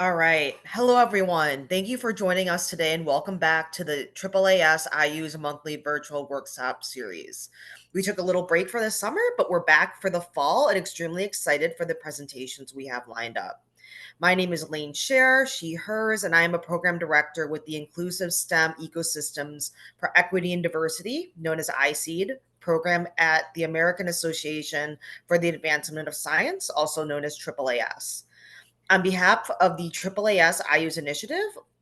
All right. Hello, everyone. Thank you for joining us today and welcome back to the AAAS IU's monthly virtual workshop series. We took a little break for the summer, but we're back for the fall and extremely excited for the presentations we have lined up. My name is Lane Scher, she, hers, and I am a program director with the Inclusive STEM Ecosystems for Equity and Diversity, known as ISEED, program at the American Association for the Advancement of Science, also known as AAAS. On behalf of the AAAS IU's initiative,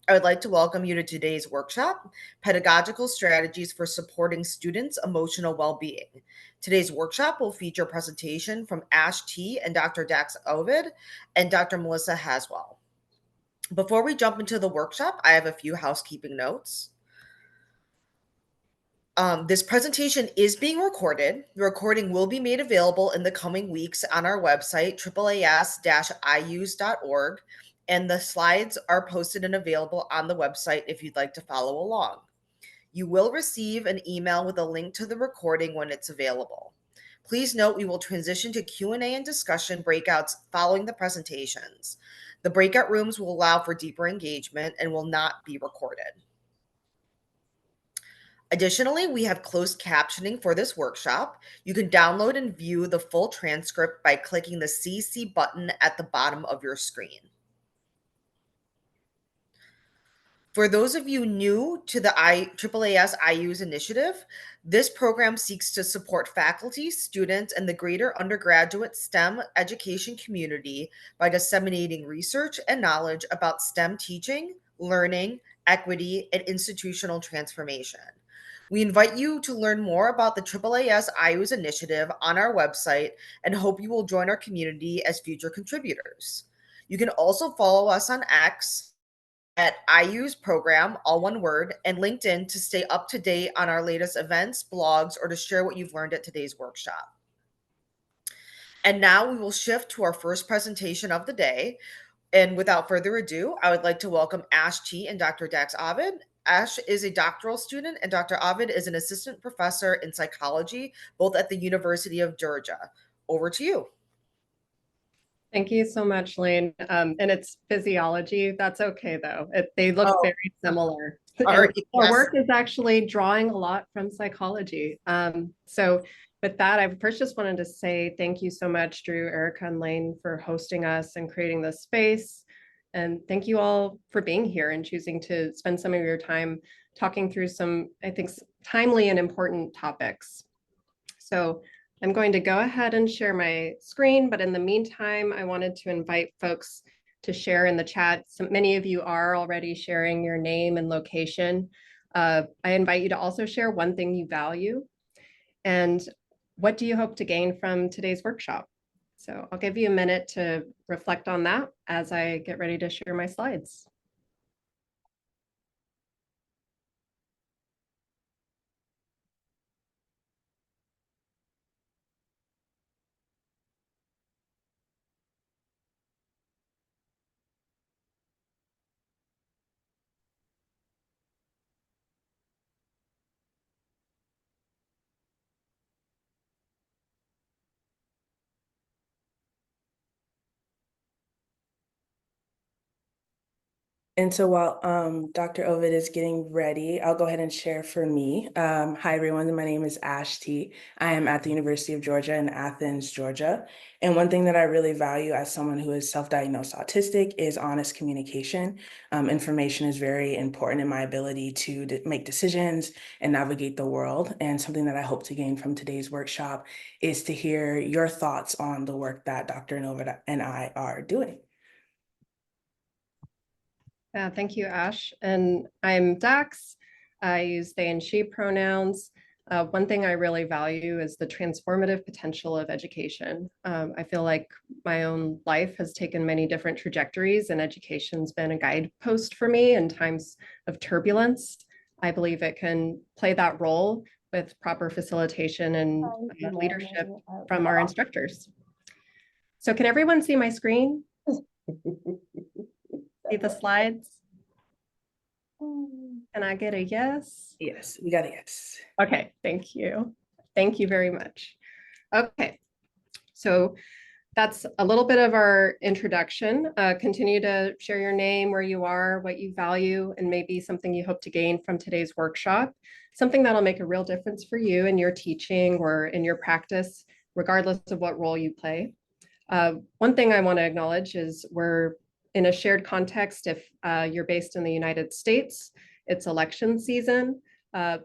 I would like to welcome you to today's workshop, Pedagogical Strategies for Supporting Students' Emotional Well-Being. Today's workshop will feature a presentation from Ash T. and Dr. Dax Ovid and Dr. Melissa Haswell. Before we jump into the workshop, I have a few housekeeping notes. This presentation is being recorded. The recording will be made available in the coming weeks on our website, AAAS-ius.org, and the slides are posted and available on the website if you'd like to follow along. You will receive an email with a link to the recording when it's available. Please note we will transition to Q&A and discussion breakouts following the presentations. The breakout rooms will allow for deeper engagement and will not be recorded. Additionally, we have closed captioning for this workshop. You can download and view the full transcript by clicking the CC button at the bottom of your screen. For those of you new to the AAAS IU's initiative, this program seeks to support faculty, students, and the greater undergraduate STEM education community by disseminating research and knowledge about STEM teaching, learning, equity, and institutional transformation. We invite you to learn more about the AAAS IU's initiative on our website and hope you will join our community as future contributors. You can also follow us on X at IU's program, all one word, and LinkedIn to stay up to date on our latest events, blogs, or to share what you've learned at today's workshop. And now we will shift to our first presentation of the day. And without further ado, I would like to welcome Ash T. and Dr. Dax Ovid. Ash is a doctoral student, and Dr. Ovid is an assistant professor in psychology, both at the University of Georgia. Over to you. Thank you so much, Lane. And it's physiology. That's okay, though. They look very similar. Our work is actually drawing a lot from psychology. So with that, I first just wanted to say thank you so much, Drew, Erica, and Lane, for hosting us and creating this space. And thank you all for being here and choosing to spend some of your time talking through some, I think, timely and important topics. So I'm going to go ahead and share my screen, but in the meantime, I wanted to invite folks to share in the chat. So many of you are already sharing your name and location. I invite you to also share one thing you value and what do you hope to gain from today's workshop? So I'll give you a minute to reflect on that as I get ready to share my slides. And so while Dr. Ovid is getting ready, I'll go ahead and share for me. Hi, everyone. My name is Ash T. I am at the University of Georgia in Athens, Georgia. And one thing that I really value as someone who is self-diagnosed autistic is honest communication. Information is very important in my ability to make decisions and navigate the world. And something that I hope to gain from today's workshop is to hear your thoughts on the work that Dr. Ovid and I are doing. Thank you, Ash. And I'm Dax. I use they and she pronouns. One thing I really value is the transformative potential of education. I feel like my own life has taken many different trajectories, and education's been a guidepost for me in times of turbulence. I believe it can play that role with proper facilitation and leadership from our instructors. So can everyone see my screen? See the slides? Can I get a yes? Yes, we got a yes. Okay, thank you. Thank you very much. Okay, so That's a little bit of our introduction. Continue to share your name, where you are, what you value, and maybe something you hope to gain from today's workshop, something that'll make a real difference for you in your teaching or in your practice, regardless of what role you play. One thing I want to acknowledge is we're in a shared context. If you're based in the United States, it's election season.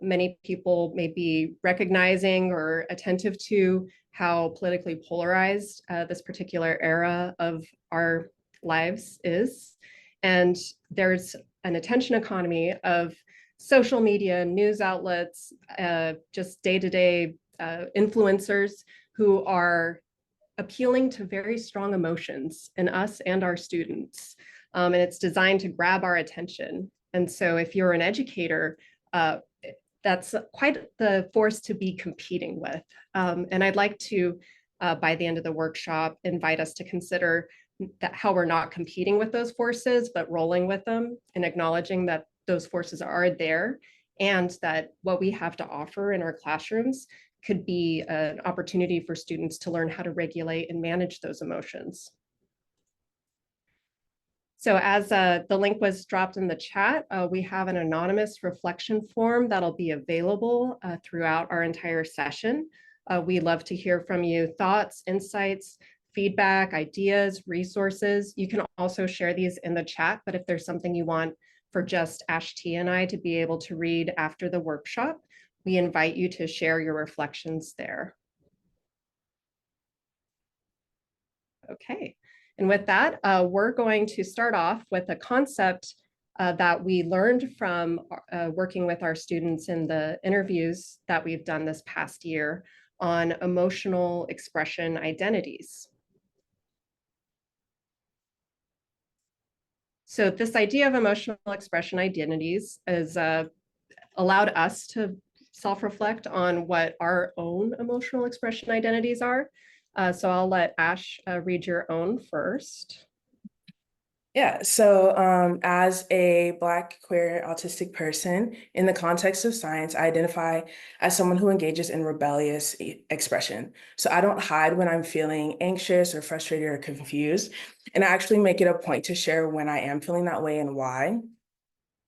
Many people may be recognizing or attentive to how politically polarized this particular era of our lives is. And there's an attention economy of social media, news outlets, just day-to-day influencers who are appealing to very strong emotions in us and our students. And it's designed to grab our attention. And so if you're an educator, that's quite the force to be competing with. And I'd like to, by the end of the workshop, invite us to consider that how we're not competing with those forces, but rolling with them and acknowledging that those forces are there and that what we have to offer in our classrooms could be an opportunity for students to learn how to regulate and manage those emotions. So as the link was dropped in the chat, we have an anonymous reflection form that'll be available throughout our entire session. We'd love to hear from you, thoughts, insights, feedback, ideas, resources. You can also share these in the chat, but if there's something you want for just Ashti and I to be able to read after the workshop, we invite you to share your reflections there. Okay, and with that, we're going to start off with a concept that we learned from working with our students in the interviews that we've done this past year on emotional expression identities. So this idea of emotional expression identities has allowed us to self-reflect on what our own emotional expression identities are. So I'll let Ash read your own first. Yeah, so as a Black, queer, autistic person, in the context of science, I identify as someone who engages in rebellious expression. So I don't hide when I'm feeling anxious or frustrated or confused. And I actually make it a point to share when I am feeling that way and why.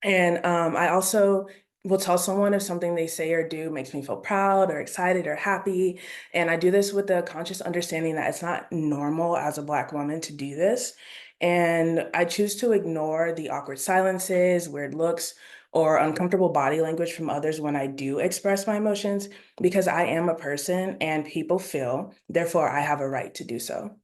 And I also will tell someone if something they say or do makes me feel proud or excited or happy. And I do this with the conscious understanding that it's not normal as a Black woman to do this. And I choose to ignore the awkward silences, weird looks, or uncomfortable body language from others when I do express my emotions, because I am a person and people feel, therefore I have a right to do so.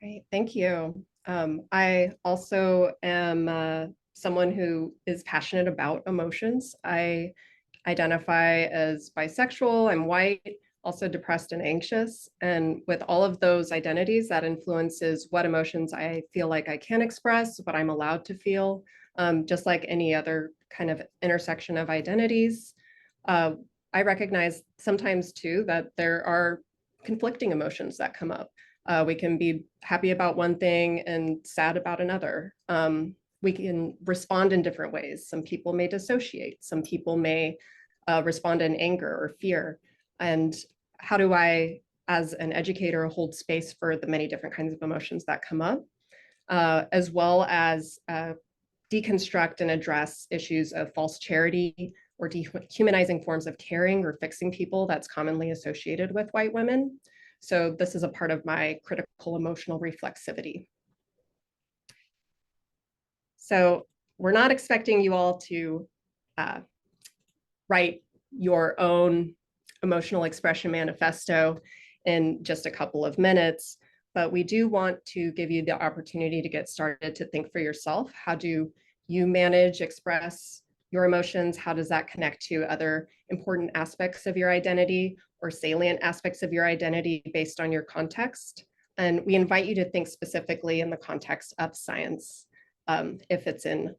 Great, thank you. I also am someone who is passionate about emotions. I identify as bisexual, I'm white, also depressed and anxious. And with all of those identities, that influences what emotions I feel like I can express, what I'm allowed to feel, just like any other kind of intersection of identities. I recognize sometimes too that there are conflicting emotions that come up. We can be happy about one thing and sad about another. We can respond in different ways. Some people may dissociate. Some people may respond in anger or fear. And how do I, as an educator, hold space for the many different kinds of emotions that come up, as well as deconstruct and address issues of false charity or dehumanizing forms of caring or fixing people that's commonly associated with white women. So this is a part of my critical emotional reflexivity. So we're not expecting you all to write your own emotional expression manifesto in just a couple of minutes, but we do want to give you the opportunity to get started to think for yourself. How do you manage, express your emotions? How does that connect to other important aspects of your identity or salient aspects of your identity based on your context? And we invite you to think specifically in the context of science, if it's in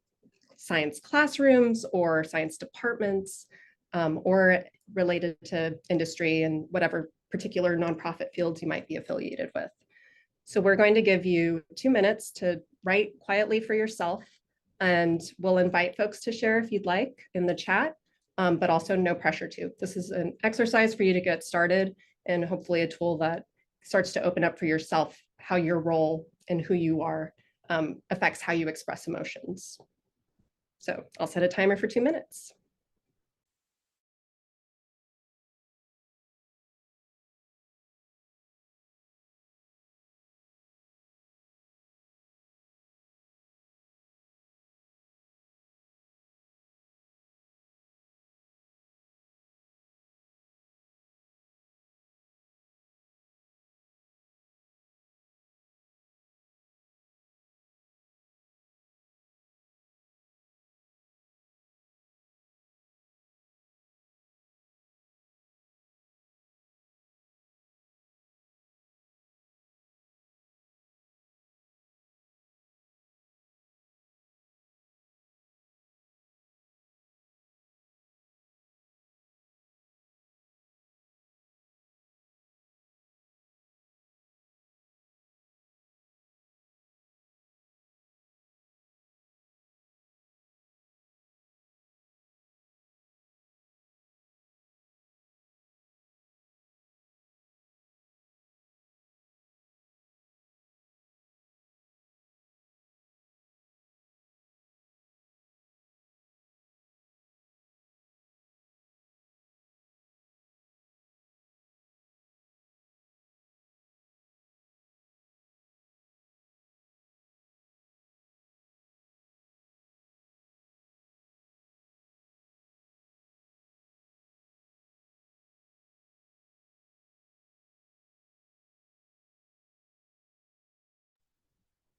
science classrooms or science departments, or related to industry and whatever particular nonprofit fields you might be affiliated with. So we're going to give you 2 minutes to write quietly for yourself, and we'll invite folks to share if you'd like in the chat, but also no pressure to. This is an exercise for you to get started and hopefully a tool that starts to open up for yourself how your role and who you are affects how you express emotions. So I'll set a timer for 2 minutes.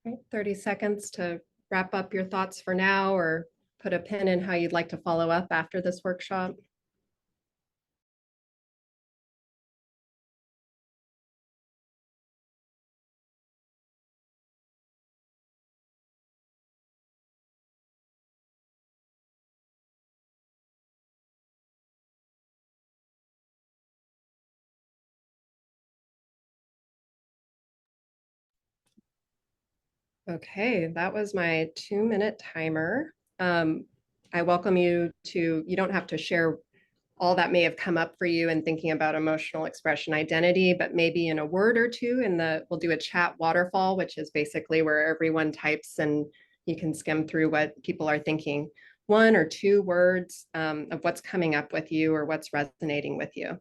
Okay, 30 seconds to wrap up your thoughts for now or put a pin in how you'd like to follow up after this workshop. Okay, that was my 2-minute timer. I welcome you to, you don't have to share all that may have come up for you in thinking about emotional expression identity, but maybe in a word or two we'll do a chat waterfall, which is basically where everyone types and you can skim through what people are thinking. 1 or 2 words of what's coming up with you or what's resonating with you.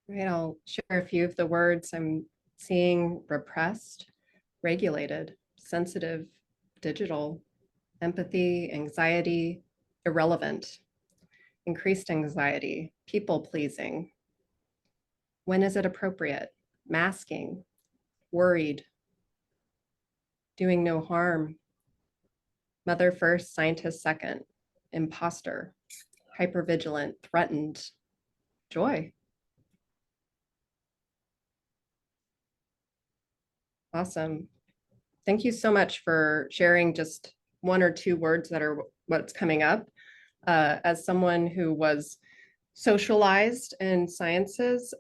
Right, I'll share a few of the words I'm seeing: repressed, regulated, sensitive, digital, empathy, anxiety, irrelevant, increased anxiety, people pleasing. When is it appropriate? Masking, worried, doing no harm, mother first, scientist second, imposter, hypervigilant, threatened, joy. Awesome. Thank you so much for sharing just 1 or 2 words that are what's coming up. As someone who was socialized in sciences,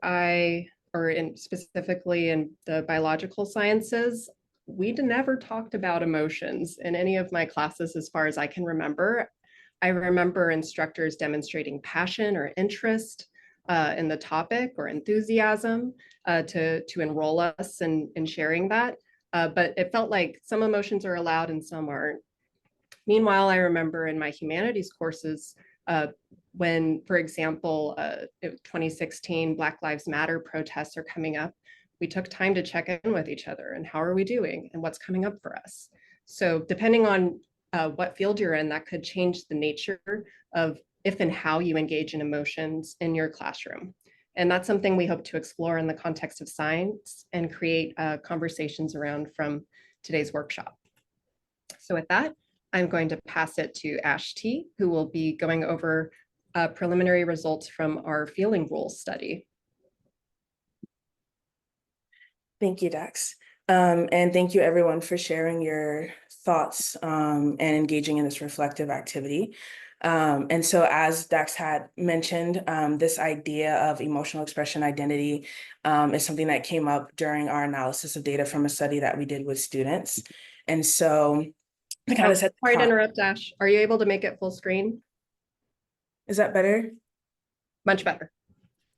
specifically in the biological sciences, we never talked about emotions in any of my classes as far as I can remember. I remember instructors demonstrating passion or interest in the topic or enthusiasm to enroll us in sharing that. But it felt like some emotions are allowed and some aren't. Meanwhile, I remember in my humanities courses, when, for example, 2016 Black Lives Matter protests are coming up, we took time to check in with each other and how are we doing and what's coming up for us. So depending on what field you're in, that could change the nature of if and how you engage in emotions in your classroom. And that's something we hope to explore in the context of science and create conversations around from today's workshop. So with that, I'm going to pass it to Ash T, who will be going over preliminary results from our feeling rules study. Thank you, Dax. And thank you everyone for sharing your thoughts and engaging in this reflective activity. And so as Dax had mentioned, this idea of emotional expression identity is something that came up during our analysis of data from a study that we did with students. And so I kind of said, sorry to interrupt, Ash. Are you able to make it full screen? Is that better? Much better.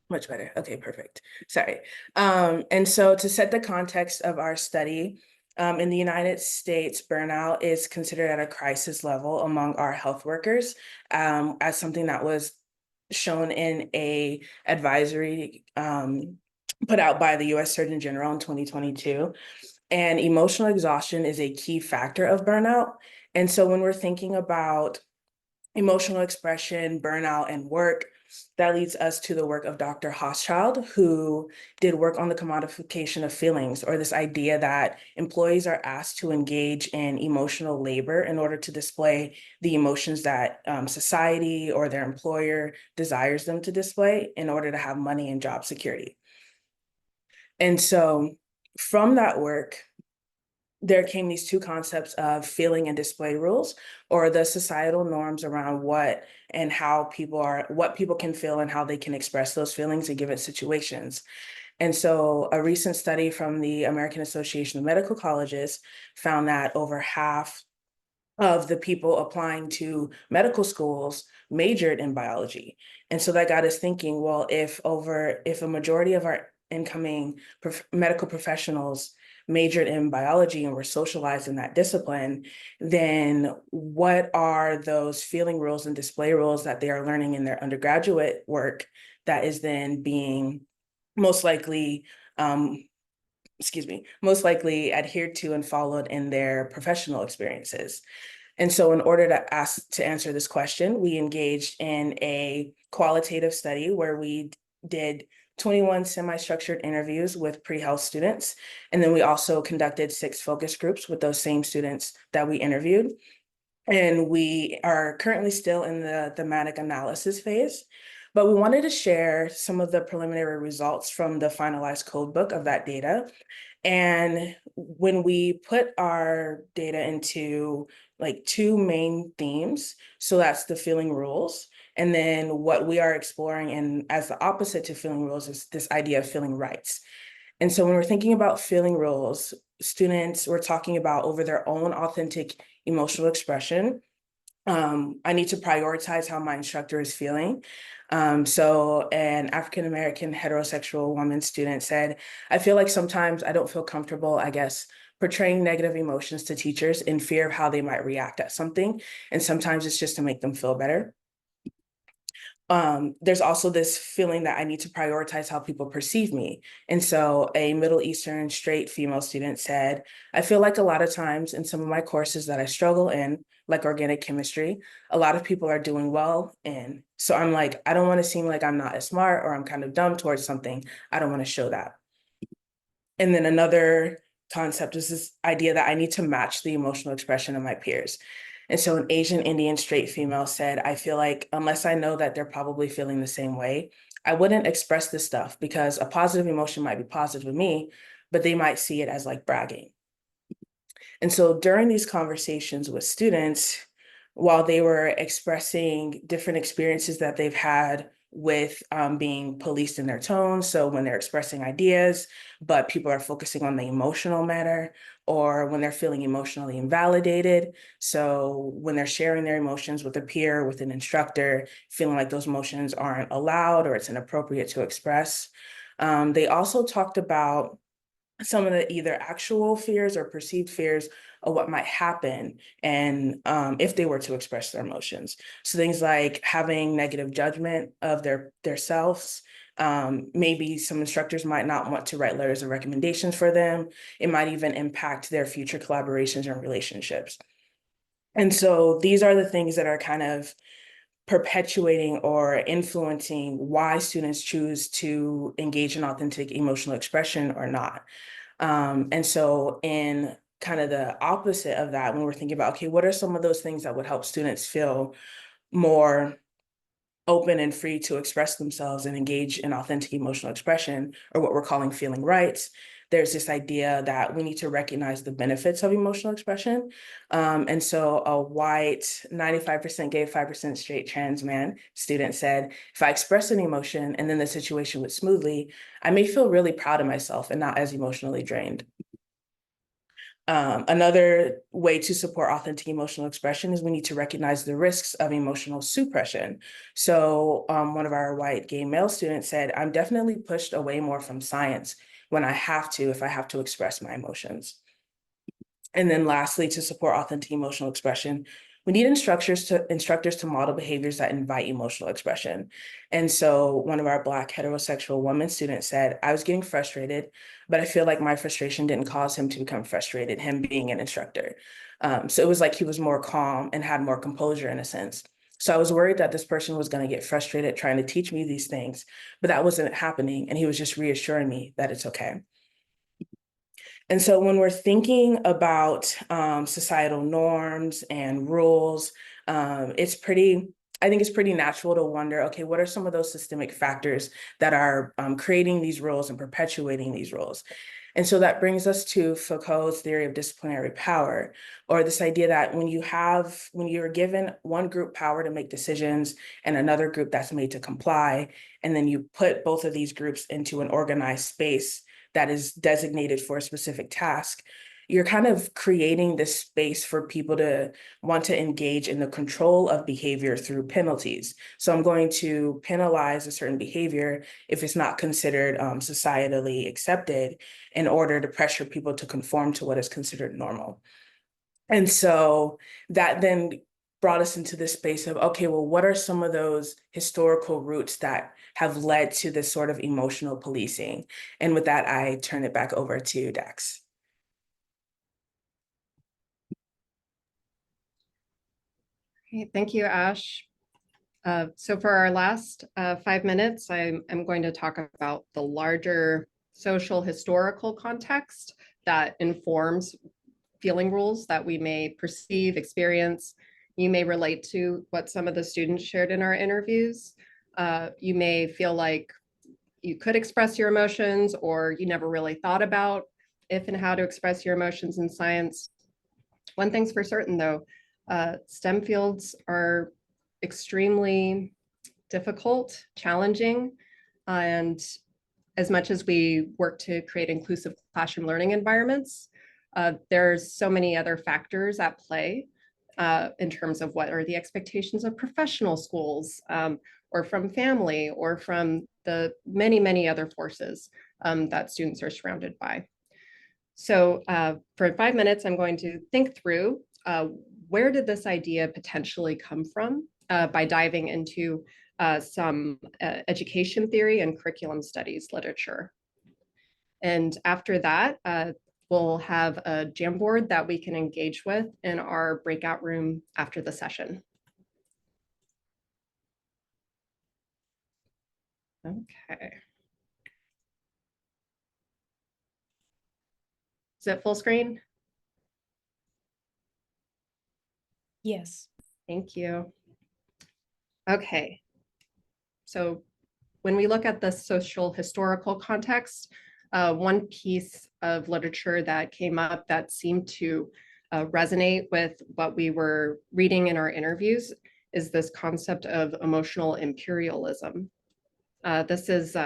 Much better. Okay, perfect. Sorry. And so to set the context of our study, in the United States, burnout is considered at a crisis level among our health workers, as something that was shown in a advisory put out by the US Surgeon General in 2022. And emotional exhaustion is a key factor of burnout. And so when we're thinking about emotional expression, burnout, and work, that leads us to the work of Dr. Hochschild, who did work on the commodification of feelings, or this idea that employees are asked to engage in emotional labor in order to display the emotions that society or their employer desires them to display in order to have money and job security. And so from that work, there came these two concepts of feeling and display rules, or the societal norms around what and how what people can feel and how they can express those feelings in given situations. And so a recent study from the American Association of Medical Colleges found that over half of the people applying to medical schools majored in biology. And so that got us thinking, well, if a majority of our incoming medical professionals majored in biology and were socialized in that discipline, then what are those feeling rules and display rules that they are learning in their undergraduate work that is then being most likely adhered to and followed in their professional experiences? And so in order to answer this question, we engaged in a qualitative study where we did 21 semi-structured interviews with pre-health students. And then we also conducted 6 focus groups with those same students that we interviewed. And we are currently still in the thematic analysis phase, but we wanted to share some of the preliminary results from the finalized code book of that data. And when we put our data into like 2 main themes, so that's the feeling rules, and then what we are exploring, and as the opposite to feeling rules, is this idea of feeling rights. And so when we're thinking about feeling rules, students were talking about over their own authentic emotional expression. I need to prioritize how my instructor is feeling. So an African-American heterosexual woman student said, I feel like sometimes I don't feel comfortable, I guess, portraying negative emotions to teachers in fear of how they might react at something. And sometimes it's just to make them feel better. There's also this feeling that I need to prioritize how people perceive me. And so a Middle Eastern straight female student said, I feel like a lot of times in some of my courses that I struggle in, like organic chemistry, a lot of people are doing well in. So I'm like, I don't want to seem like I'm not as smart or I'm kind of dumb towards something. I don't want to show that. And then another concept is this idea that I need to match the emotional expression of my peers. And so an Asian Indian straight female said, I feel like unless I know that they're probably feeling the same way, I wouldn't express this stuff because a positive emotion might be positive with me, but they might see it as like bragging. And so during these conversations with students, while they were expressing different experiences that they've had with being policed in their tone, so when they're expressing ideas, but people are focusing on the emotional matter, or when they're feeling emotionally invalidated, so when they're sharing their emotions with a peer, with an instructor, feeling like those emotions aren't allowed or it's inappropriate to express. They also talked about some of the either actual fears or perceived fears of what might happen and if they were to express their emotions. So things like having negative judgment of their selves. Maybe some instructors might not want to write letters of recommendations for them. It might even impact their future collaborations and relationships. And so these are the things that are kind of perpetuating or influencing why students choose to engage in authentic emotional expression or not. And so in kind of the opposite of that, when we're thinking about, okay, what are some of those things that would help students feel more open and free to express themselves and engage in authentic emotional expression, or what we're calling feeling rights, there's this idea that we need to recognize the benefits of emotional expression. And so a white 95% gay, 5% straight trans man student said, if I express an emotion and then the situation went smoothly, I may feel really proud of myself and not as emotionally drained. Another way to support authentic emotional expression is we need to recognize the risks of emotional suppression. So one of our white gay male students said, I'm definitely pushed away more from science when if I have to express my emotions. And then lastly, to support authentic emotional expression, we need instructors to model behaviors that invite emotional expression. And so one of our Black heterosexual women students said, I was getting frustrated, but I feel like my frustration didn't cause him to become frustrated, him being an instructor. So it was like he was more calm and had more composure in a sense. So I was worried that this person was going to get frustrated trying to teach me these things, but that wasn't happening. And he was just reassuring me that it's okay. And so when we're thinking about societal norms and rules, I think it's pretty natural to wonder, okay, what are some of those systemic factors that are creating these rules and perpetuating these rules? And so that brings us to Foucault's theory of disciplinary power, or this idea that when you're given one group power to make decisions and another group that's made to comply, and then you put both of these groups into an organized space that is designated for a specific task, you're kind of creating this space for people to want to engage in the control of behavior through penalties. So I'm going to penalize a certain behavior if it's not considered societally accepted in order to pressure people to conform to what is considered normal. And so that then brought us into this space of, okay, well, what are some of those historical roots that have led to this sort of emotional policing? And with that, I turn it back over to Dax. Okay, thank you, Ash. So for our last 5 minutes, I'm going to talk about the larger social historical context that informs feeling rules that we may perceive, experience. You may relate to what some of the students shared in our interviews. You may feel like you could express your emotions, or you never really thought about if and how to express your emotions in science. One thing's for certain, though, STEM fields are extremely difficult, challenging, and as much as we work to create inclusive classroom learning environments, there's so many other factors at play in terms of what are the expectations of professional schools, or from family, or from the many, many other forces that students are surrounded by. So for 5 minutes, I'm going to think through where did this idea potentially come from by diving into some education theory and curriculum studies literature. And after that, we'll have a Jamboard that we can engage with in our breakout room after the session. Okay. Is it full screen? Yes. Thank you. Okay. So when we look at the social historical context, one piece of literature that came up that seemed to resonate with what we were reading in our interviews is this concept of emotional imperialism. This is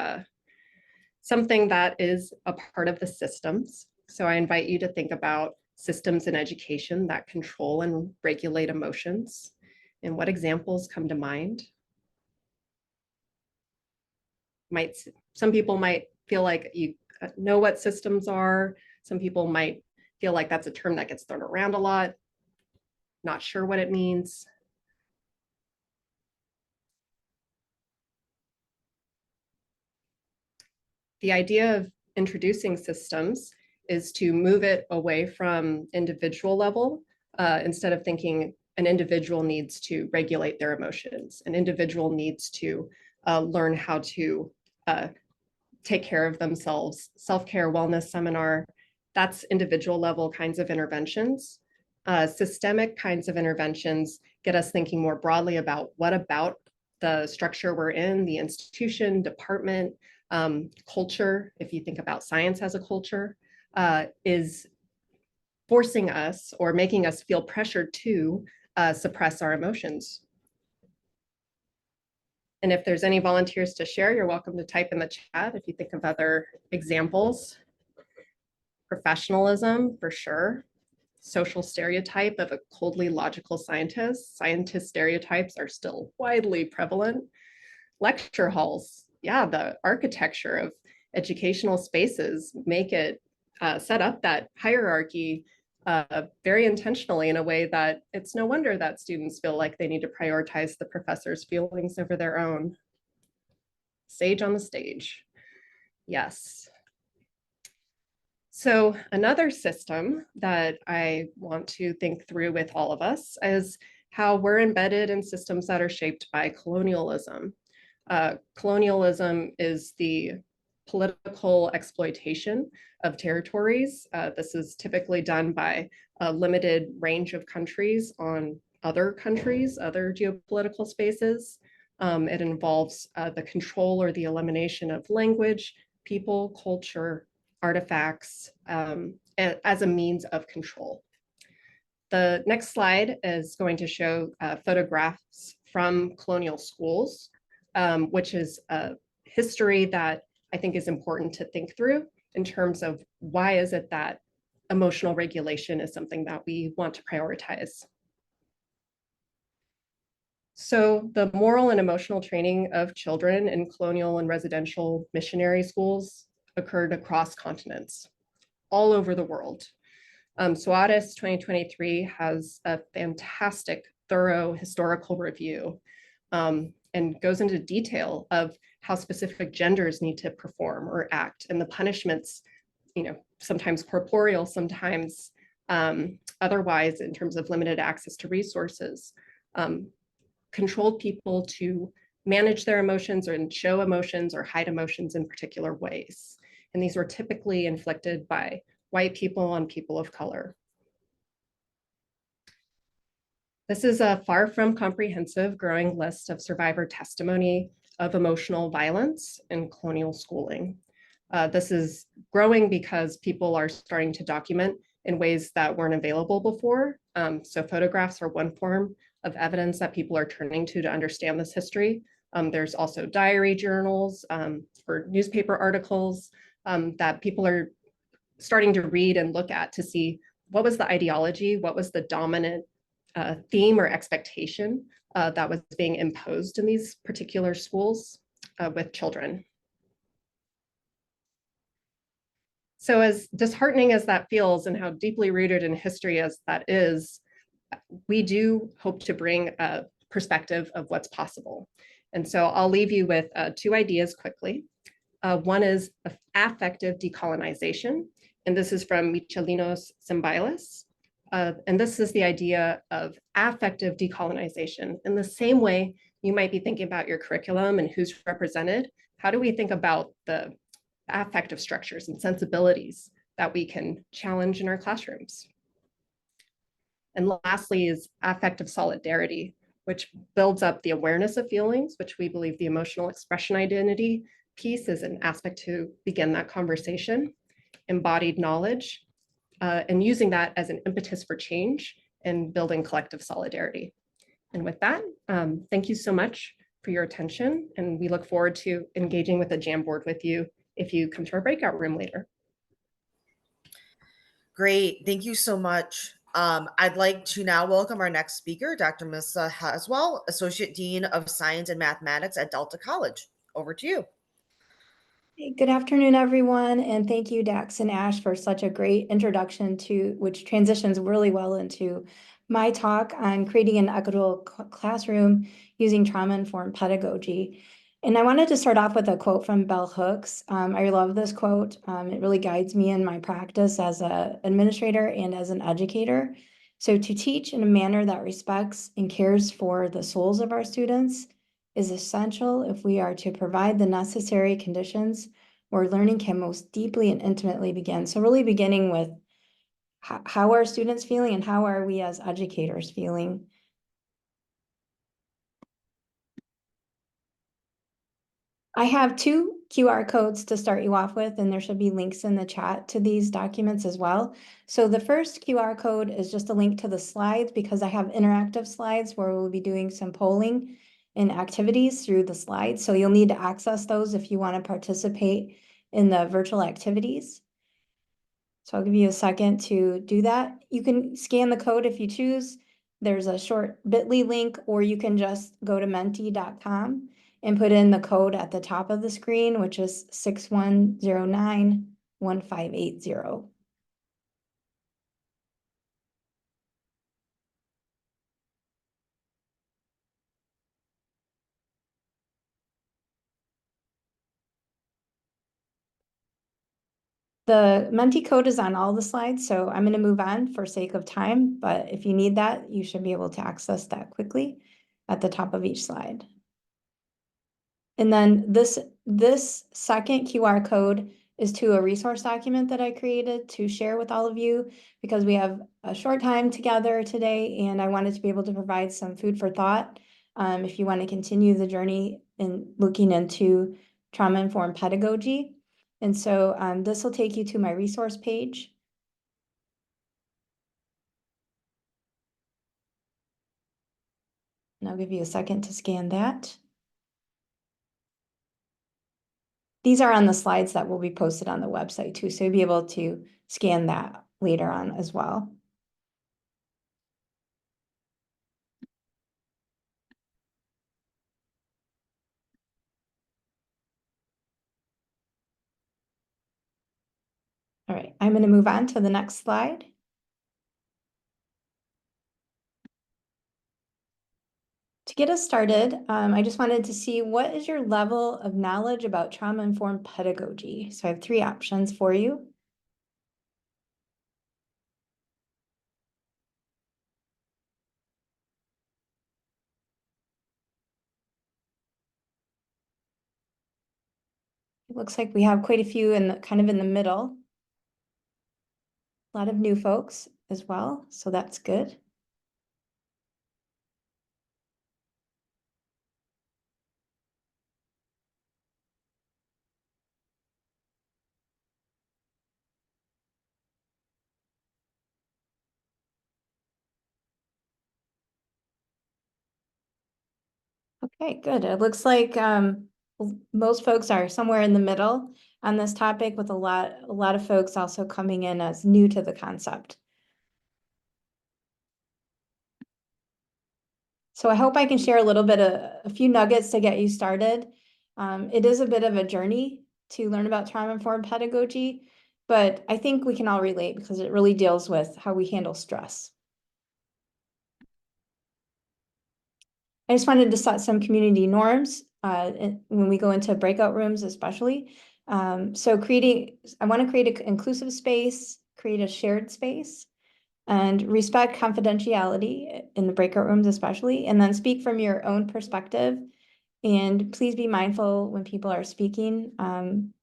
something that is a part of the systems. So I invite you to think about systems in education that control and regulate emotions. And what examples come to mind? Some people might feel like you know what systems are. Some people might feel like that's a term that gets thrown around a lot. Not sure what it means. The idea of introducing systems is to move it away from individual level, instead of thinking an individual needs to regulate their emotions. An individual needs to learn how to take care of themselves. Self-care wellness seminar, that's individual level kinds of interventions. Systemic kinds of interventions get us thinking more broadly about what about the structure we're in, the institution, department, culture, if you think about science as a culture, is forcing us or making us feel pressured to suppress our emotions. And if there's any volunteers to share, you're welcome to type in the chat if you think of other examples. Professionalism, for sure. Social stereotype of a coldly logical scientist. Scientist stereotypes are still widely prevalent. Lecture halls, yeah, the architecture of educational spaces make it set up that hierarchy very intentionally in a way that it's no wonder that students feel like they need to prioritize the professor's feelings over their own. Sage on the stage, yes. So another system that I want to think through with all of us is how we're embedded in systems that are shaped by colonialism. Colonialism is the political exploitation of territories. This is typically done by a limited range of countries on other countries, other geopolitical spaces. It involves the control or the elimination of language, people, culture, artifacts as a means of control. The next slide is going to show photographs from colonial schools, which is a history that I think is important to think through in terms of why is it that emotional regulation is something that we want to prioritize. So the moral and emotional training of children in colonial and residential missionary schools occurred across continents, all over the world. SWATUS 2023 has a fantastic, thorough historical review and goes into detail of how specific genders need to perform or act, and the punishments, sometimes corporeal, sometimes otherwise in terms of limited access to resources, controlled people to manage their emotions or show emotions or hide emotions in particular ways. And these were typically inflicted by white people on people of color. This is a far from comprehensive growing list of survivor testimony of emotional violence in colonial schooling. This is growing because people are starting to document in ways that weren't available before. So photographs are one form of evidence that people are turning to understand this history. There's also diary journals or newspaper articles that people are starting to read and look at to see what was the ideology, what was the dominant theme or expectation that was being imposed in these particular schools with children. So as disheartening as that feels and how deeply rooted in history as that is, we do hope to bring a perspective of what's possible. And so I'll leave you with two ideas quickly. One is affective decolonization, and this is from Michelinos Symbailis. And this is the idea of affective decolonization. In the same way you might be thinking about your curriculum and who's represented, how do we think about the affective structures and sensibilities that we can challenge in our classrooms? And lastly is affective solidarity, which builds up the awareness of feelings, which we believe the emotional expression identity piece is an aspect to begin that conversation, embodied knowledge, and using that as an impetus for change and building collective solidarity. And with that, thank you so much for your attention. And we look forward to engaging with the Jamboard with you if you come to our breakout room later. Great, thank you so much. I'd like to now welcome our next speaker, Dr. Melissa Haswell, Associate Dean of Science and Mathematics at Delta College. Over to you. Good afternoon, everyone, and thank you, Dax and Ash, for such a great introduction to which transitions really well into my talk on creating an equitable classroom using trauma-informed pedagogy. And I wanted to start off with a quote from Bell Hooks. I love this quote. It really guides me in my practice as an administrator and as an educator. So to teach in a manner that respects and cares for the souls of our students is essential if we are to provide the necessary conditions where learning can most deeply and intimately begin. So really beginning with how are students feeling and how are we as educators feeling? I have 2 QR codes to start you off with, and there should be links in the chat to these documents as well. So the first QR code is just a link to the slides because I have interactive slides where we'll be doing some polling and activities through the slides. So you'll need to access those if you want to participate in the virtual activities. So I'll give you a second to do that. You can scan the code if you choose. There's a short bit.ly link, or you can just go to menti.com and put in the code at the top of the screen, which is 61091580. The Menti code is on all the slides, so I'm going to move on for sake of time, but if you need that, you should be able to access that quickly at the top of each slide. And then this second QR code is to a resource document that I created to share with all of you because we have a short time together today and I wanted to be able to provide some food for thought if you want to continue the journey in looking into trauma-informed pedagogy. And so this will take you to my resource page. And I'll give you a second to scan that. These are on the slides that will be posted on the website too, so you'll be able to scan that later on as well. All right, I'm going to move on to the next slide. To get us started, I just wanted to see what is your level of knowledge about trauma-informed pedagogy? So I have 3 options for you. It looks like we have quite a few in the kind of in the middle. A lot of new folks as well, so that's good. Okay, good. It looks like most folks are somewhere in the middle on this topic, with a lot of folks also coming in as new to the concept. So I hope I can share a little bit of a few nuggets to get you started. It is a bit of a journey to learn about trauma-informed pedagogy, but I think we can all relate because it really deals with how we handle stress. I just wanted to set some community norms when we go into breakout rooms, especially. So I want to create an inclusive space, create a shared space, and respect confidentiality in the breakout rooms, especially, and then speak from your own perspective. And please be mindful when people are speaking,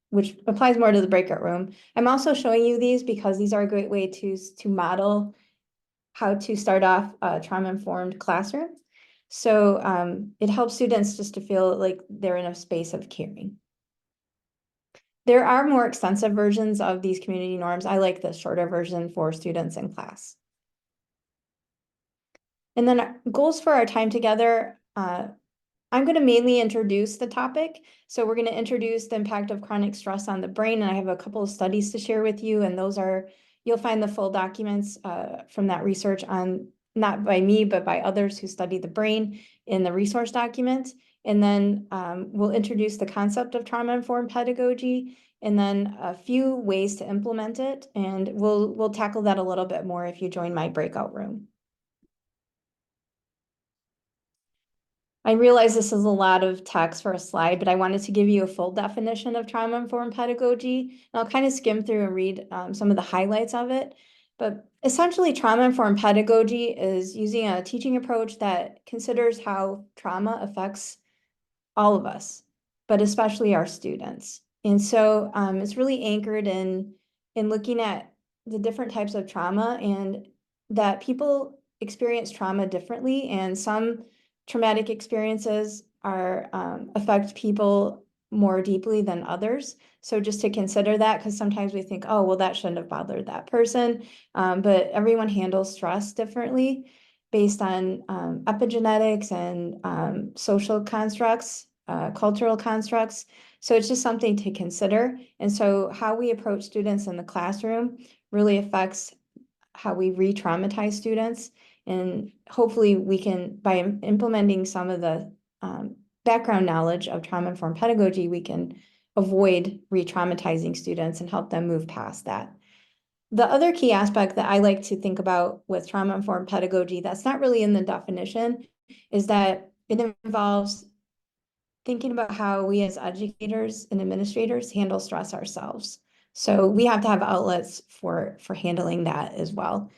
which applies more to the breakout room. I'm also showing you these because these are a great way to model how to start off a trauma-informed classroom. So it helps students just to feel like they're in a space of caring. There are more extensive versions of these community norms. I like the shorter version for students in class. And then goals for our time together. I'm going to mainly introduce the topic. So we're going to introduce the impact of chronic stress on the brain. And I have a couple of studies to share with you. And those are, you'll find the full documents from that research on, not by me, but by others who study the brain in the resource document. And then we'll introduce the concept of trauma-informed pedagogy and then a few ways to implement it. And we'll tackle that a little bit more if you join my breakout room. I realize this is a lot of text for a slide, but I wanted to give you a full definition of trauma-informed pedagogy. And I'll kind of skim through and read some of the highlights of it. But essentially, trauma-informed pedagogy is using a teaching approach that considers how trauma affects all of us, but especially our students. And so it's really anchored in looking at the different types of trauma and that people experience trauma differently. And some traumatic experiences are affect people more deeply than others. So just to consider that, because sometimes we think, oh, well, that shouldn't have bothered that person. But everyone handles stress differently based on epigenetics and social constructs, cultural constructs. So it's just something to consider. And so how we approach students in the classroom really affects how we re-traumatize students. And hopefully we can, by implementing some of the background knowledge of trauma-informed pedagogy, we can avoid re-traumatizing students and help them move past that. The other key aspect that I like to think about with trauma-informed pedagogy that's not really in the definition is that it involves thinking about how we as educators and administrators handle stress ourselves. So we have to have outlets for handling that as well.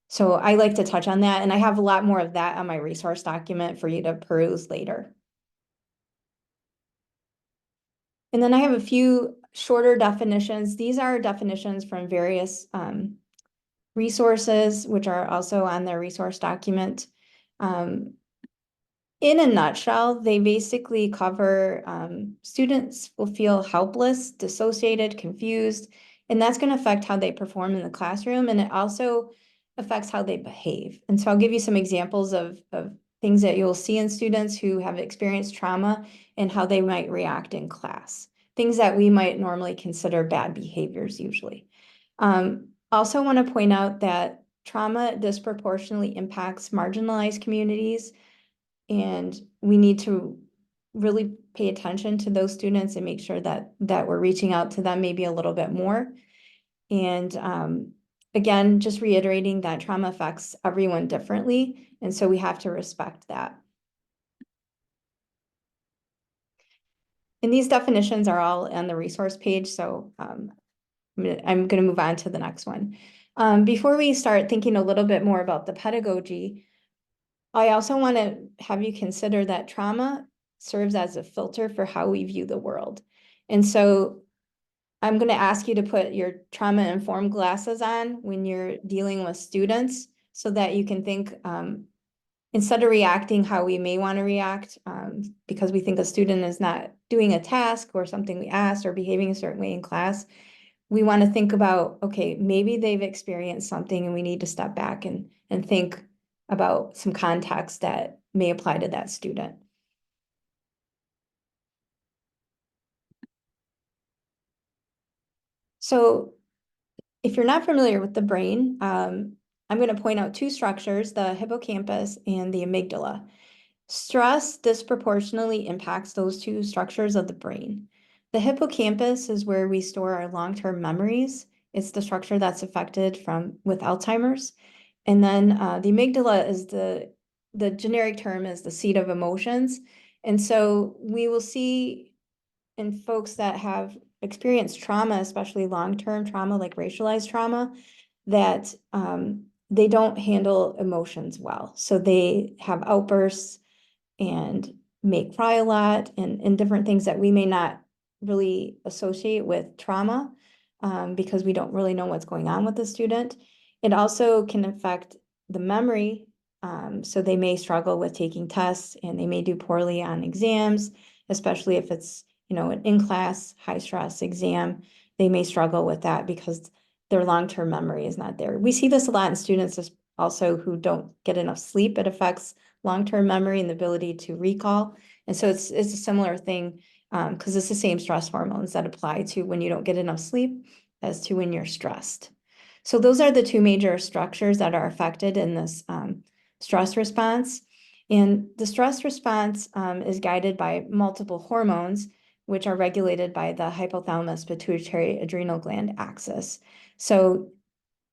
So I like to touch on that, and I have a lot more of that on my resource document for you to peruse later. And then I have a few shorter definitions. These are definitions from various resources, which are also on their resource document. In a nutshell, they basically cover students will feel helpless, dissociated, confused, and that's going to affect how they perform in the classroom. And it also affects how they behave. And so I'll give you some examples of things that you'll see in students who have experienced trauma and how they might react in class. Things that we might normally consider bad behaviors usually. Also want to point out that trauma disproportionately impacts marginalized communities, and we need to really pay attention to those students and make sure that we're reaching out to them maybe a little bit more. And again, just reiterating that trauma affects everyone differently, and so we have to respect that. And these definitions are all on the resource page, so I'm going to move on to the next one. Before we start thinking a little bit more about the pedagogy, I also want to have you consider that trauma serves as a filter for how we view the world. And so I'm going to ask you to put your trauma-informed glasses on when you're dealing with students so that you can think, instead of reacting how we may want to react, because we think a student is not doing a task or something we asked or behaving a certain way in class, we want to think about, okay, maybe they've experienced something and we need to step back and think about some context that may apply to that student. So if you're not familiar with the brain, I'm going to point out two structures, the hippocampus and the amygdala. Stress disproportionately impacts those two structures of the brain. The hippocampus is where we store our long-term memories. It's the structure that's affected with Alzheimer's. And then the amygdala is the generic term is the seat of emotions. And so we will see in folks that have experienced trauma, especially long-term trauma like racialized trauma, that they don't handle emotions well. So they have outbursts and may cry a lot and different things that we may not really associate with trauma because we don't really know what's going on with the student. It also can affect the memory. So they may struggle with taking tests and they may do poorly on exams, especially if it's, an in-class, high-stress exam. They may struggle with that because their long-term memory is not there. We see this a lot in students also who don't get enough sleep. It affects long-term memory and the ability to recall. And so it's a similar thing because it's the same stress hormones that apply to when you don't get enough sleep as to when you're stressed. So those are the two major structures that are affected in this stress response. And the stress response is guided by multiple hormones, which are regulated by the hypothalamus pituitary adrenal gland axis. So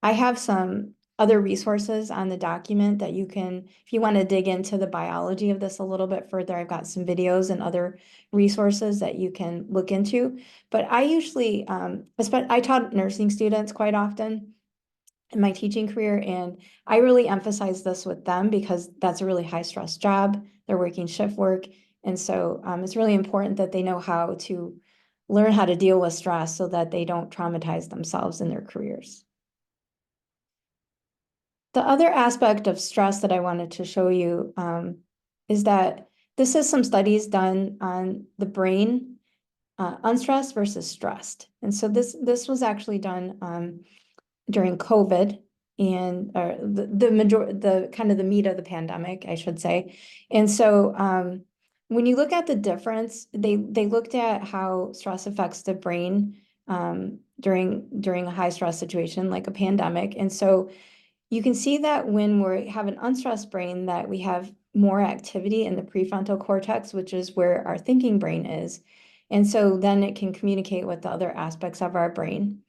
I have some other resources on the document that you can, if you want to dig into the biology of this a little bit further, I've got some videos and other resources that you can look into. But I usually, I taught nursing students quite often. in my teaching career. And I really emphasize this with them because that's a really high stress job. They're working shift work. And so it's really important that they know how to learn how to deal with stress so that they don't traumatize themselves in their careers. The other aspect of stress that I wanted to show you is that this is some studies done on the brain, unstressed versus stressed. And so this was actually done during COVID and the kind of the meat of the pandemic, I should say. And so when you look at the difference, they looked at how stress affects the brain during a high stress situation like a pandemic. And so you can see that when we have an unstressed brain, that we have more activity in the prefrontal cortex, which is where our thinking brain is. And so then it can communicate with the other aspects of our brain.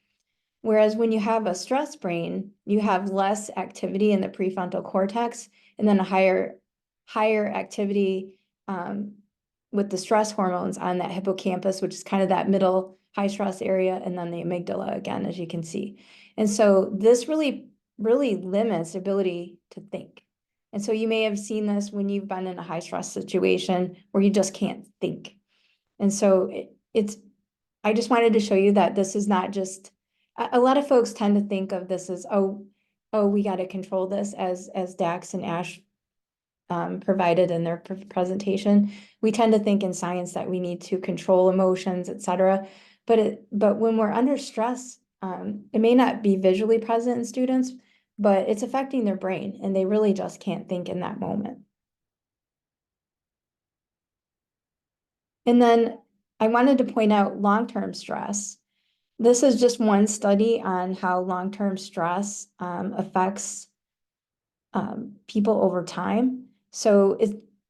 Whereas when you have a stressed brain, you have less activity in the prefrontal cortex and then a higher activity with the stress hormones on that hippocampus, which is kind of that middle high stress area, and then the amygdala again, as you can see. And so this really limits the ability to think. And so you may have seen this when you've been in a high stress situation where you just can't think. And so I just wanted to show you that this is not just, a lot of folks tend to think of this as, oh, we got to control this, as Dax and Ash provided in their presentation. We tend to think in science that we need to control emotions, etc. But when we're under stress, it may not be visually present in students, but it's affecting their brain and they really just can't think in that moment. And then I wanted to point out long-term stress. This is just one study on how long-term stress affects people over time. So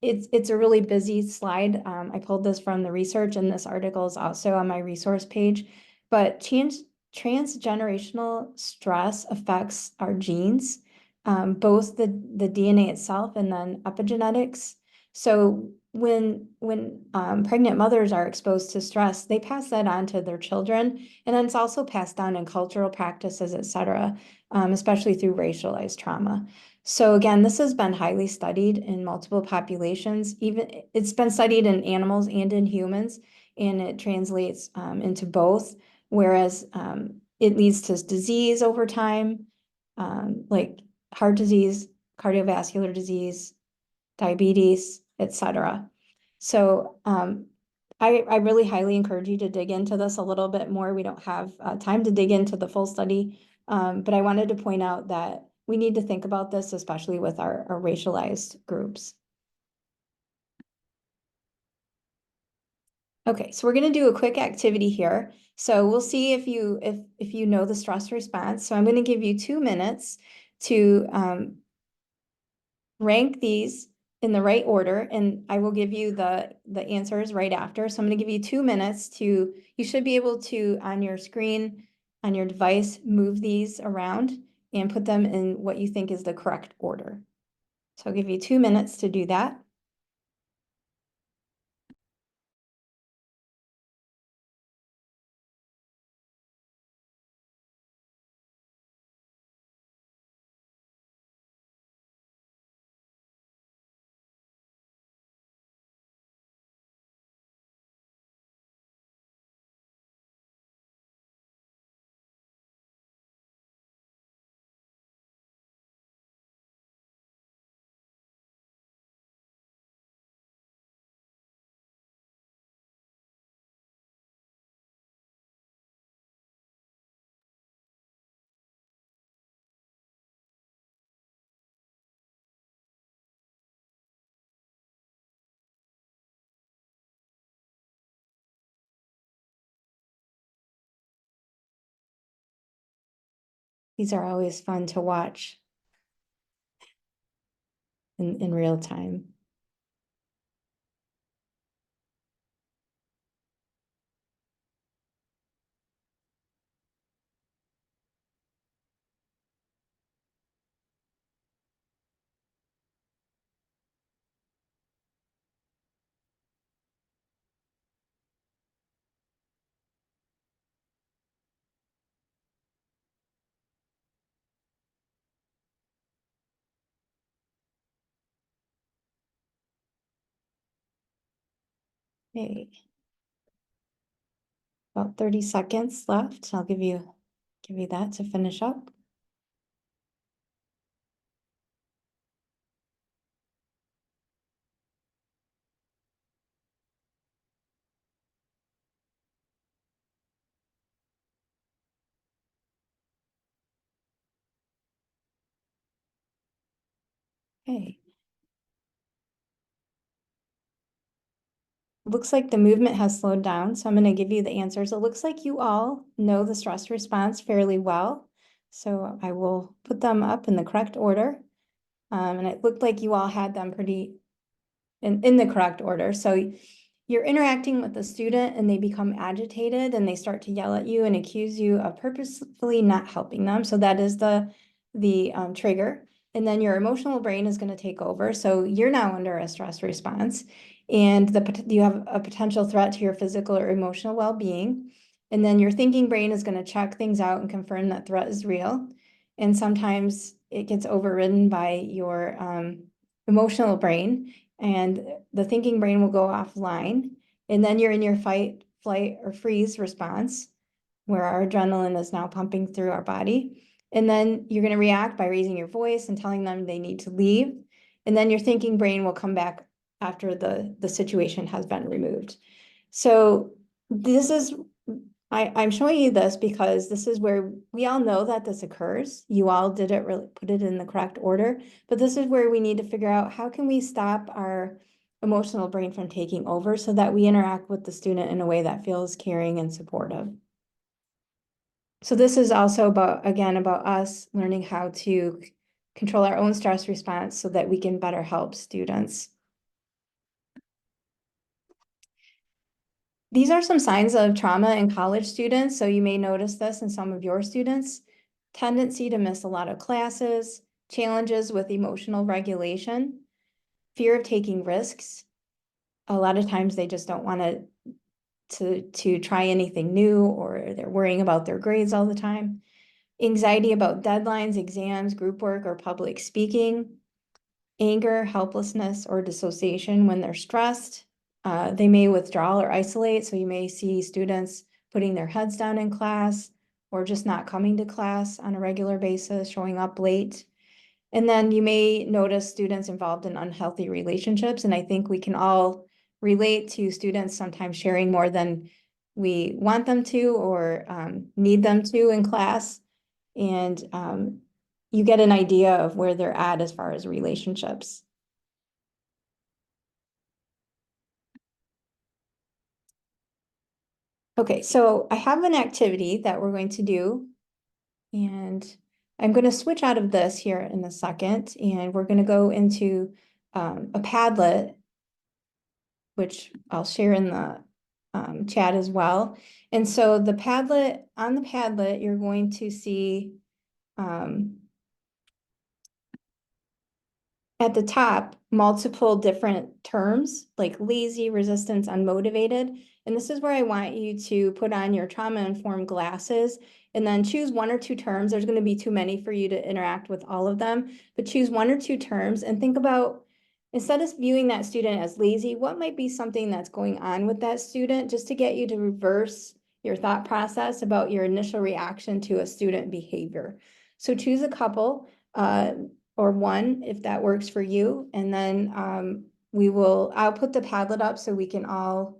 it's a really busy slide. I pulled this from the research, and this article is also on my resource page. But transgenerational stress affects our genes, both the DNA itself and then epigenetics. So when pregnant mothers are exposed to stress, they pass that on to their children, and then it's also passed down in cultural practices, etc., especially through racialized trauma. So again, this has been highly studied in multiple populations. Even it's been studied in animals and in humans, and it translates into both. Whereas it leads to disease over time, like heart disease, cardiovascular disease, diabetes, etc. So I really highly encourage you to dig into this a little bit more. We don't have time to dig into the full study, but I wanted to point out that we need to think about this, especially with our racialized groups. Okay, so we're going to do a quick activity here. So we'll see if you know the stress response. So I'm going to give you 2 minutes to rank these in the right order, and I will give you the answers right after. So I'm going to give you 2 minutes to, you should be able to, on your screen, on your device, move these around and put them in what you think is the correct order. So I'll give you 2 minutes to do that. These are always fun to watch in real time. Okay. About 30 seconds left. I'll give you that to finish up. Okay. Looks like the movement has slowed down, so I'm going to give you the answers. It looks like you all know the stress response fairly well, so I will put them up in the correct order. And it looked like you all had them pretty in the correct order. So you're interacting with the student and they become agitated and they start to yell at you and accuse you of purposefully not helping them. So that is the trigger. And then your emotional brain is going to take over. So you're now under a stress response and you have a potential threat to your physical or emotional well-being. And then your thinking brain is going to check things out and confirm that threat is real. And sometimes it gets overridden by your emotional brain, and the thinking brain will go offline. And then you're in your fight, flight, or freeze response, where our adrenaline is now pumping through our body. And then you're going to react by raising your voice and telling them they need to leave. And then your thinking brain will come back after the situation has been removed. So this is, I'm showing you this because this is where we all know that this occurs. You all did it, really put it in the correct order, but this is where we need to figure out how can we stop our emotional brain from taking over so that we interact with the student in a way that feels caring and supportive. So this is also about, again, about us learning how to control our own stress response so that we can better help students. These are some signs of trauma in college students. So you may notice this in some of your students. Tendency to miss a lot of classes, challenges with emotional regulation, fear of taking risks. A lot of times they just don't want to try anything new, or they're worrying about their grades all the time. Anxiety about deadlines, exams, group work, or public speaking. Anger, helplessness, or dissociation when they're stressed. They may withdraw or isolate. So you may see students putting their heads down in class or just not coming to class on a regular basis, showing up late. And then you may notice students involved in unhealthy relationships. And I think we can all relate to students sometimes sharing more than we want them to or need them to in class. And you get an idea of where they're at as far as relationships. Okay, so I have an activity that we're going to do, and I'm going to switch out of this here in a second, and we're going to go into a Padlet, which I'll share in the chat as well. And so the Padlet, on the Padlet, you're going to see at the top, multiple different terms like lazy, resistance, unmotivated. And this is where I want you to put on your trauma-informed glasses and then choose one or two terms. There's going to be too many for you to interact with all of them, but choose one or two terms and think about, instead of viewing that student as lazy, what might be something that's going on with that student, just to get you to reverse your thought process about your initial reaction to a student behavior. So choose a couple. Or one, if that works for you. And then I'll put the Padlet up so we can all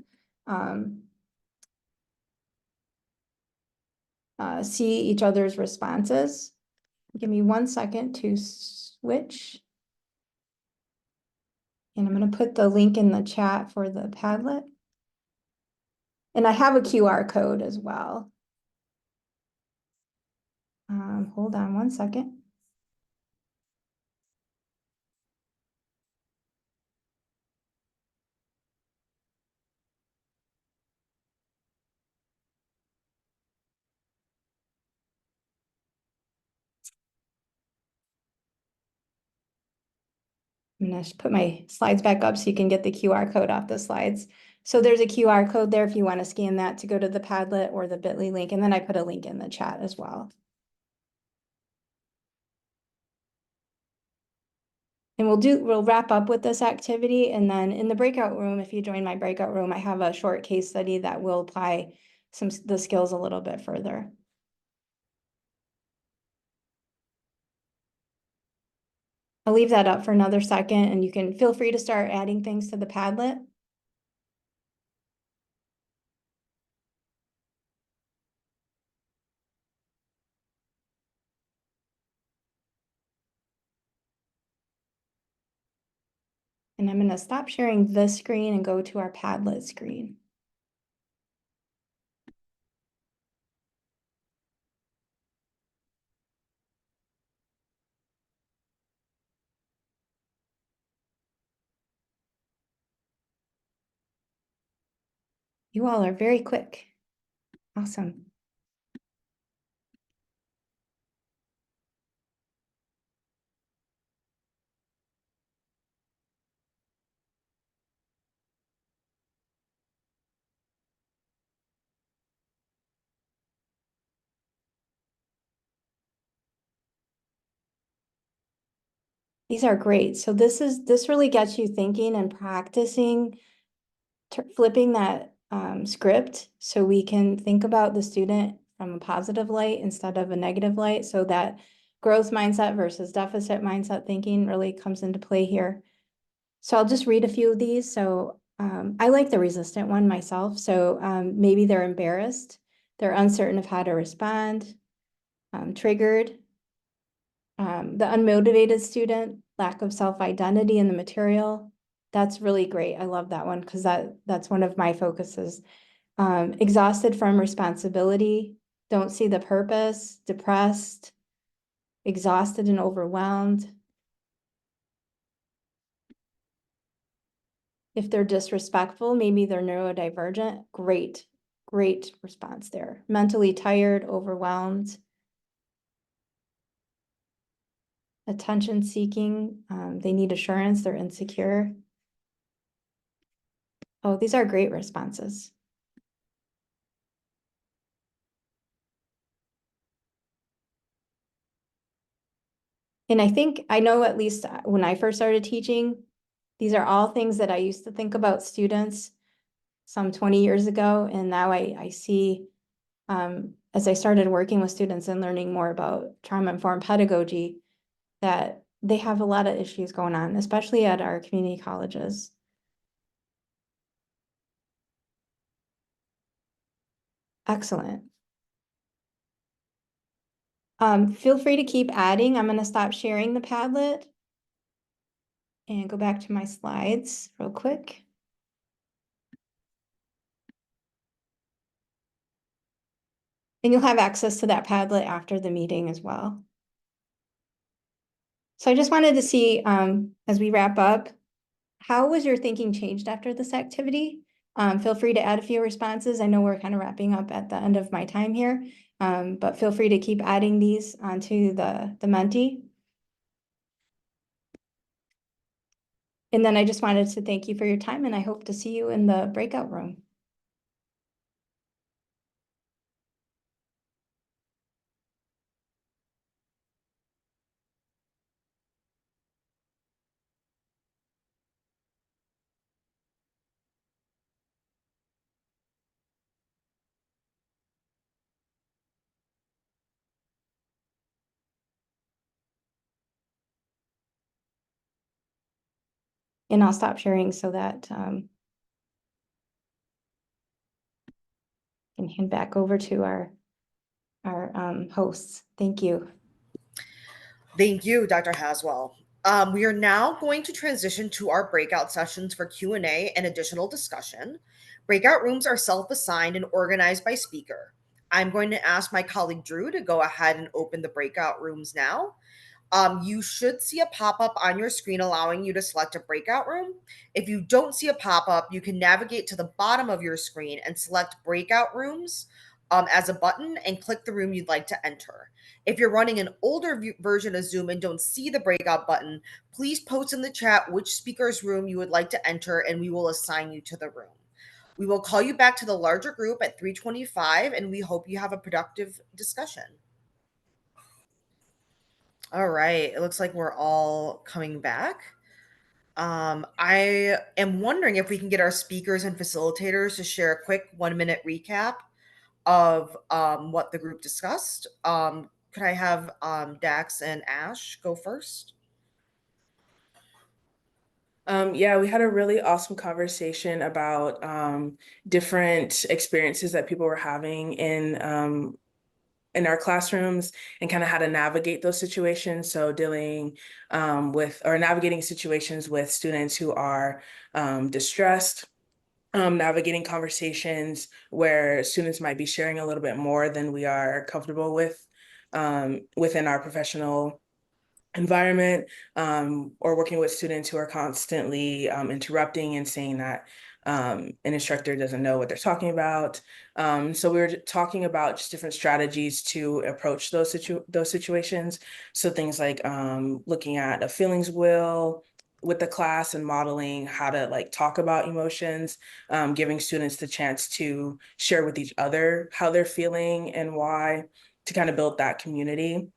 see each other's responses. Give me 1 second to switch. And I'm going to put the link in the chat for the Padlet. And I have a QR code as well. Hold on 1 second. I'm going to put my slides back up so you can get the QR code off the slides. So there's a QR code there if you want to scan that to go to the Padlet or the bit.ly link. And then I put a link in the chat as well. And we'll wrap up with this activity, and then in the breakout room, if you join my breakout room, I have a short case study that will apply the skills a little bit further. I'll leave that up for another second, and you can feel free to start adding things to the Padlet. And I'm going to stop sharing this screen and go to our Padlet screen. You all are very quick. Awesome. These are great. So this really gets you thinking and practicing, flipping that script so we can think about the student from a positive light instead of a negative light, so that growth mindset versus deficit mindset thinking really comes into play here. So I'll just read a few of these. So I like the resistant one myself. So maybe they're embarrassed, they're uncertain of how to respond, triggered. The unmotivated student, lack of self-identity in the material. That's really great. I love that one because that's one of my focuses. Exhausted from responsibility, don't see the purpose, depressed, exhausted and overwhelmed. If they're disrespectful, maybe they're neurodivergent. Great response there. Mentally tired, overwhelmed. Attention seeking, they need assurance, they're insecure. Oh, these are great responses. And I know at least when I first started teaching, these are all things that I used to think about students some 20 years ago. And now I see, as I started working with students and learning more about trauma-informed pedagogy, that they have a lot of issues going on, especially at our community colleges. Excellent. Feel free to keep adding. I'm going to stop sharing the Padlet and go back to my slides real quick. And you'll have access to that Padlet after the meeting as well. So I just wanted to see, as we wrap up, how was your thinking changed after this activity? Feel free to add a few responses. I know we're kind of wrapping up at the end of my time here, but feel free to keep adding these onto the Menti. And then I just wanted to thank you for your time, and I hope to see you in the breakout room. And I'll stop sharing so that I can hand back over to our hosts. Thank you. Thank you, Dr. Haswell. We are now going to transition to our breakout sessions for Q&A and additional discussion. Breakout rooms are self-assigned and organized by speaker. I'm going to ask my colleague Drew to go ahead and open the breakout rooms now. You should see a pop-up on your screen allowing you to select a breakout room. If you don't see a pop-up, you can navigate to the bottom of your screen and select breakout rooms as a button and click the room you'd like to enter. If you're running an older version of Zoom and don't see the breakout button, please post in the chat which speaker's room you would like to enter and we will assign you to the room. We will call you back to the larger group at 3:25 and we hope you have a productive discussion. All right. It looks like we're all coming back. I am wondering if we can get our speakers and facilitators to share a quick 1 minute recap of what the group discussed. Could I have Dax and Ash go first? Yeah, we had a really awesome conversation about different experiences that people were having in our classrooms and kind of how to navigate those situations. So dealing with or navigating situations with students who are distressed, navigating conversations where students might be sharing a little bit more than we are comfortable with within our professional environment, or working with students who are constantly interrupting and saying that an instructor doesn't know what they're talking about. So we were talking about just different strategies to approach those situations. So things like looking at a feelings wheel with the class and modeling how to like talk about emotions, giving students the chance to share with each other how they're feeling and why, to kind of build that community.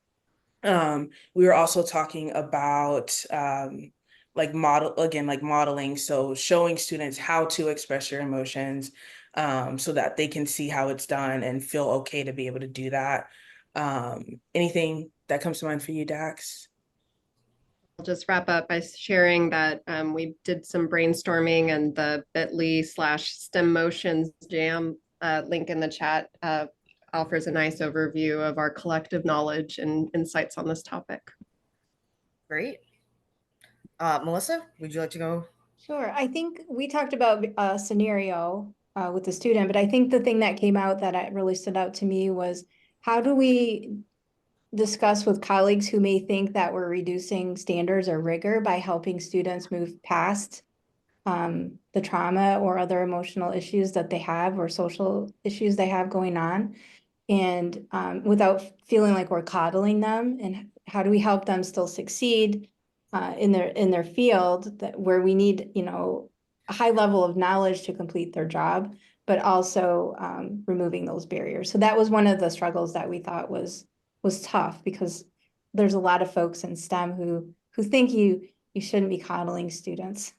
We were also talking about like modeling, so showing students how to express your emotions, so that they can see how it's done and feel okay to be able to do that. Anything that comes to mind for you, Dax? I'll just wrap up by sharing that we did some brainstorming, and the bit.ly/STEM Motions Jam link in the chat offers a nice overview of our collective knowledge and insights on this topic. Great. Melissa, would you like to go? Sure. I think we talked about a scenario with the student, but I think the thing that came out that really stood out to me was how do we discuss with colleagues who may think that we're reducing standards or rigor by helping students move past the trauma or other emotional issues that they have or social issues they have going on, and without feeling like we're coddling them, and how do we help them still succeed in their field that where we need, you know, a high level of knowledge to complete their job, but also removing those barriers. So that was one of the struggles that we thought was tough, because there's a lot of folks in STEM who think you shouldn't be coddling students,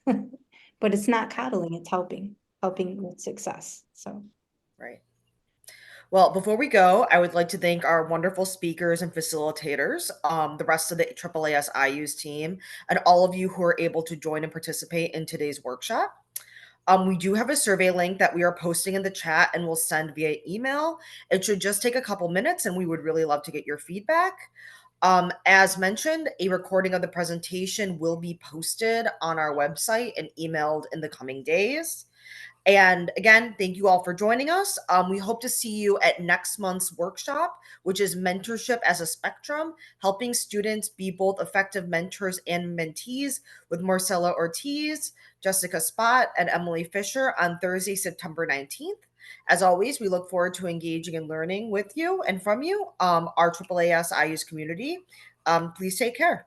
but it's not coddling, it's helping with success. So Right. Well, before we go, I would like to thank our wonderful speakers and facilitators, the rest of the AAAS IU's team, and all of you who are able to join and participate in today's workshop. We do have a survey link that we are posting in the chat and we'll send via email. It should just take a couple minutes and we would really love to get your feedback. As mentioned, a recording of the presentation will be posted on our website and emailed in the coming days. And again, thank you all for joining us. We hope to see you at next month's workshop, which is Mentorship as a Spectrum, helping students be both effective mentors and mentees, with Marcella Ortiz, Jessica Spott, and Emily Fisher on Thursday, September 19th. As always, we look forward to engaging and learning with you and from you, our AAAS IU's community. Please take care.